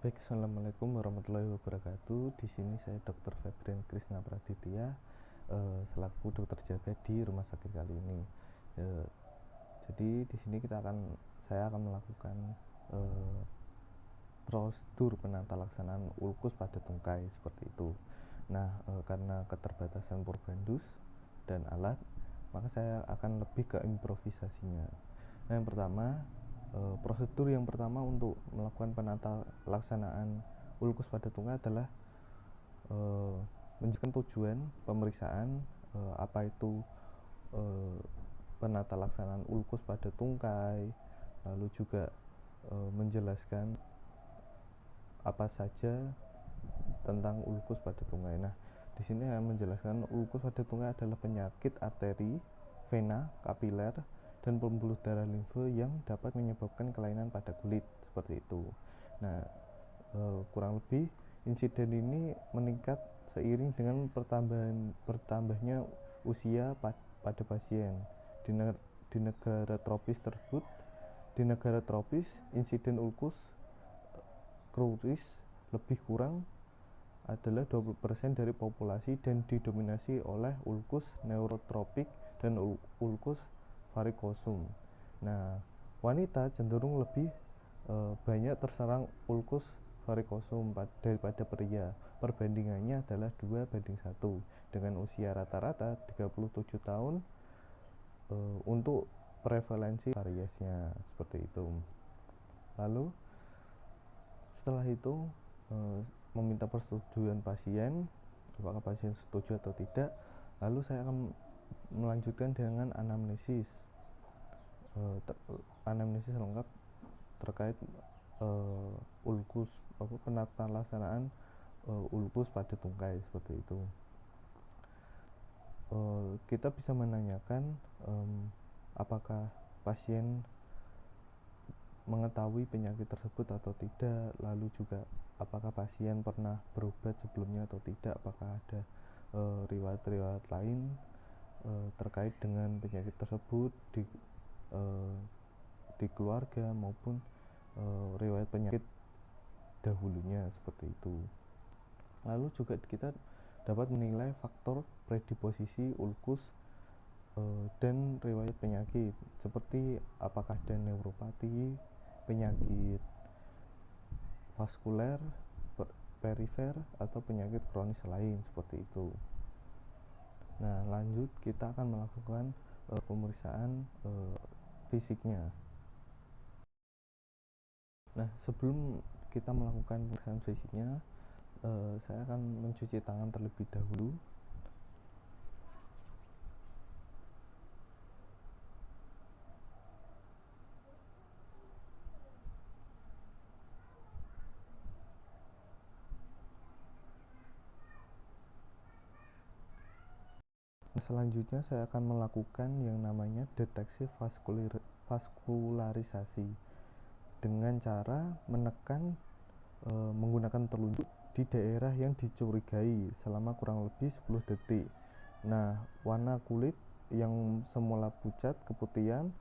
Baik, assalamualaikum warahmatullahi wabarakatuh. Di sini saya Dr. Febrian Krisna Praditya, selaku dokter jaga di rumah sakit kali ini. Jadi di sini saya akan melakukan prosedur penata laksanaan ulkus pada tungkai seperti itu. Nah, karena keterbatasan Purbandus dan alat, maka saya akan lebih ke improvisasinya. Nah, yang pertama, prosedur yang pertama untuk melakukan penata laksanaan ulkus pada tungkai adalah menjelaskan tujuan pemeriksaan, apa itu penata laksanaan ulkus pada tungkai, lalu juga menjelaskan apa saja tentang ulkus pada tungkai. Nah, di sini saya menjelaskan ulkus pada tungkai adalah penyakit arteri, vena, kapiler, dan pembuluh darah limfe yang dapat menyebabkan kelainan pada kulit seperti itu. Nah, kurang lebih insiden ini meningkat seiring dengan bertambahnya usia pada pasien di negara tropis tersebut. Di negara tropis, insiden ulkus kronis lebih kurang adalah 20% dari populasi dan didominasi oleh ulkus neurotropik dan ulkus varicosum. Nah, wanita cenderung lebih banyak terserang ulkus varicosum daripada pria. Perbandingannya adalah 2:1 dengan usia rata-rata 37 tahun untuk prevalensi variesnya seperti itu. Lalu setelah itu meminta persetujuan pasien, apakah pasien setuju atau tidak. Lalu saya akan melanjutkan dengan anamnesis lengkap terkait ulkus, penata laksanaan ulkus pada tungkai seperti itu. Kita bisa menanyakan apakah pasien mengetahui penyakit tersebut atau tidak, lalu juga apakah pasien pernah berobat sebelumnya atau tidak, apakah ada riwayat-riwayat lain terkait dengan penyakit tersebut di keluarga maupun riwayat penyakit dahulunya seperti itu. Lalu juga kita dapat menilai faktor predisposisi ulkus dan riwayat penyakit seperti apakah ada neuropati, penyakit vaskuler, perifer, atau penyakit kronis lain seperti itu. Nah, lanjut kita akan melakukan pemeriksaan fisiknya. Nah, sebelum kita melakukan pemeriksaan fisiknya, saya akan mencuci tangan terlebih dahulu. Selanjutnya saya akan melakukan yang namanya deteksi vaskularisasi dengan cara menekan menggunakan telunjuk di daerah yang dicurigai selama kurang lebih 10 detik. Nah, warna kulit yang semula pucat keputihan,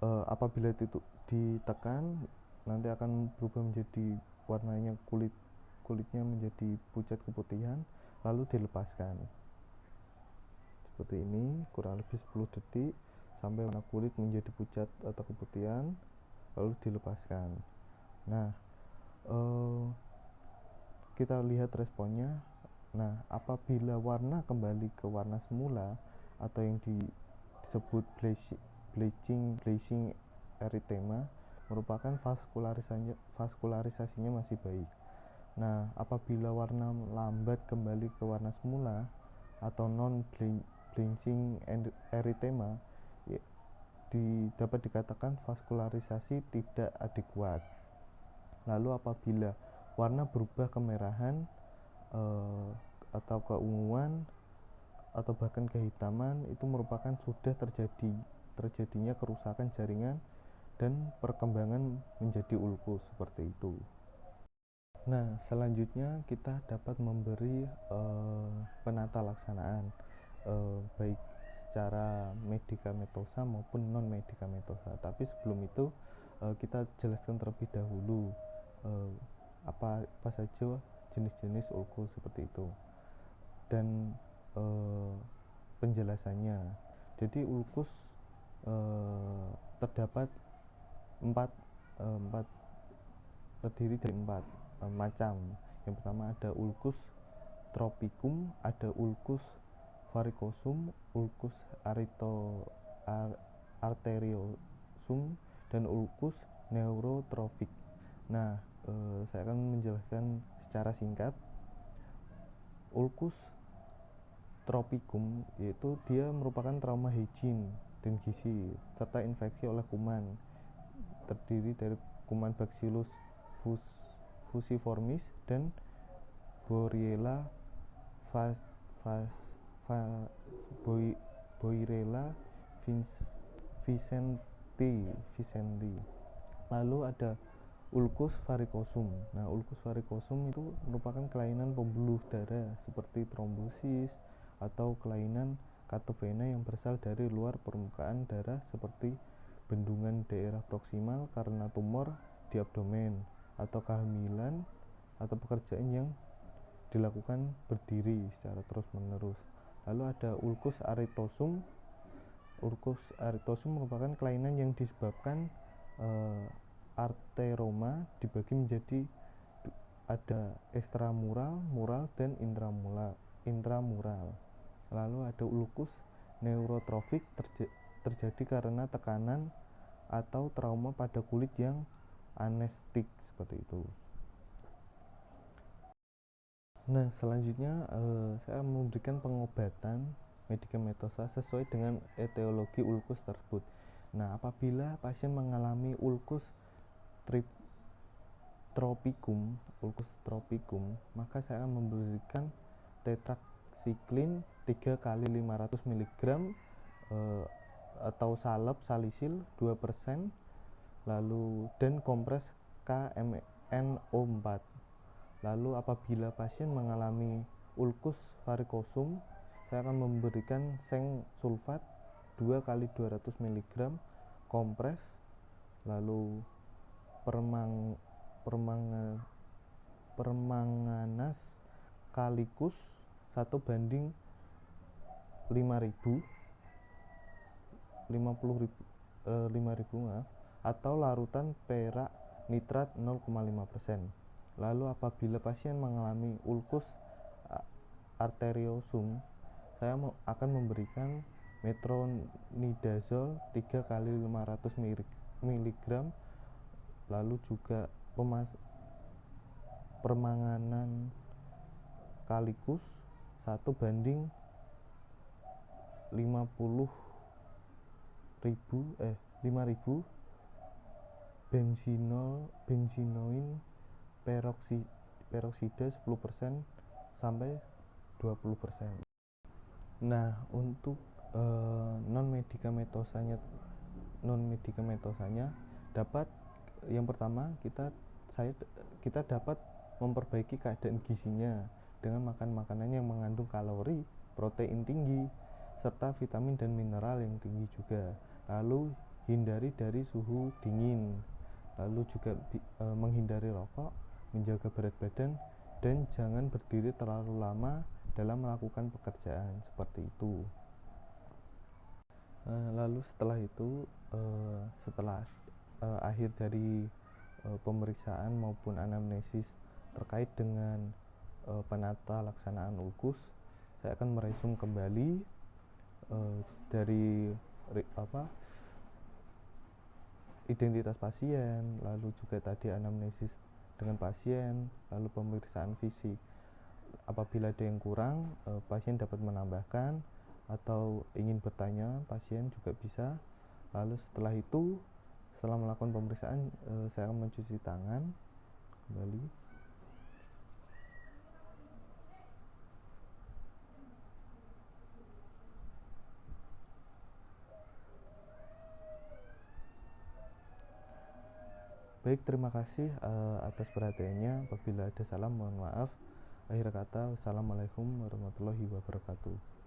apabila itu ditekan nanti akan berubah menjadi warnanya kulitnya menjadi pucat keputihan, lalu dilepaskan seperti ini kurang lebih 10 detik sampai warna kulit menjadi pucat atau keputihan, lalu dilepaskan. Nah, kita lihat responnya. Nah, apabila warna kembali ke warna semula atau yang disebut bleaching erythema, merupakan vaskularisasinya masih baik. Nah, apabila warna lambat kembali ke warna semula atau non bleaching erythema, dapat dikatakan vaskularisasi tidak adekuat. Lalu apabila warna berubah kemerahan atau keunguan atau bahkan kehitaman, itu merupakan sudah terjadinya kerusakan jaringan dan perkembangan menjadi ulkus seperti itu. Nah, selanjutnya kita dapat memberi penata laksanaan baik secara medikamentosa maupun non medikamentosa. Tapi sebelum itu kita jelaskan terlebih dahulu apa saja jenis-jenis ulkus seperti itu, dan penjelasannya. Jadi ulkus terdapat empat terdiri dari empat macam. Yang pertama ada ulkus tropicum, ada ulkus varicosum, ulkus arteriosum, dan ulkus neurotrofik. Nah, saya akan menjelaskan secara singkat. Ulkus tropicum yaitu dia merupakan trauma hygiene dan gizi serta infeksi oleh kuman, terdiri dari kuman Bacillus fusiformis dan Borrelia vicenti. Lalu ada ulkus varicosum. Nah, ulkus varicosum itu merupakan kelainan pembuluh darah seperti trombosis atau kelainan katavena yang berasal dari luar permukaan darah seperti bendungan daerah proksimal karena tumor di abdomen atau kehamilan atau pekerjaan yang dilakukan berdiri secara terus-menerus. Lalu ada ulkus aritosum. Ulkus aritosum merupakan kelainan yang disebabkan arteroma dibagi menjadi ada ekstramural, mural, dan intramural. Lalu ada ulkus neurotrofik terjadi karena tekanan atau trauma pada kulit yang anestetik seperti itu. Nah, selanjutnya saya memberikan pengobatan medikamentosa sesuai dengan etiologi ulkus tersebut. Nah, apabila pasien mengalami ulkus tropicum, maka saya akan memberikan tetracycline 3 kali 500 mg atau salep salisil 2%, lalu dan kompres KMNO4. Lalu apabila pasien mengalami ulkus varicosum, saya akan memberikan zinc sulfat 2 kali 200 mg kompres, lalu permanganas kalikus 1:50.000 atau larutan perak nitrat 0,5%. Lalu apabila pasien mengalami ulkus arteriosum, saya akan memberikan metronidazole 3 kali 500 mg, lalu juga permanganan kalikus 1:50.000, benzinoin peroksida 10% sampai 20%. Nah, untuk non medikamentosanya dapat, yang pertama kita dapat memperbaiki keadaan gizinya dengan makan makanan yang mengandung kalori, protein tinggi, serta vitamin dan mineral yang tinggi juga. Lalu hindari dari suhu dingin, lalu juga menghindari rokok, menjaga berat badan, dan jangan berdiri terlalu lama dalam melakukan pekerjaan seperti itu. Lalu setelah itu, setelah akhir dari pemeriksaan maupun anamnesis terkait dengan penata laksanaan ulkus, saya akan meresum kembali dari identitas pasien, lalu juga tadi anamnesis dengan pasien, lalu pemeriksaan fisik. Apabila ada yang kurang, pasien dapat menambahkan atau ingin bertanya, pasien juga bisa. Lalu setelah itu, setelah melakukan pemeriksaan, saya akan mencuci tangan kembali. Baik, terima kasih atas perhatiannya. Apabila ada salah, mohon maaf. Akhir kata, wassalamualaikum warahmatullahi wabarakatuh.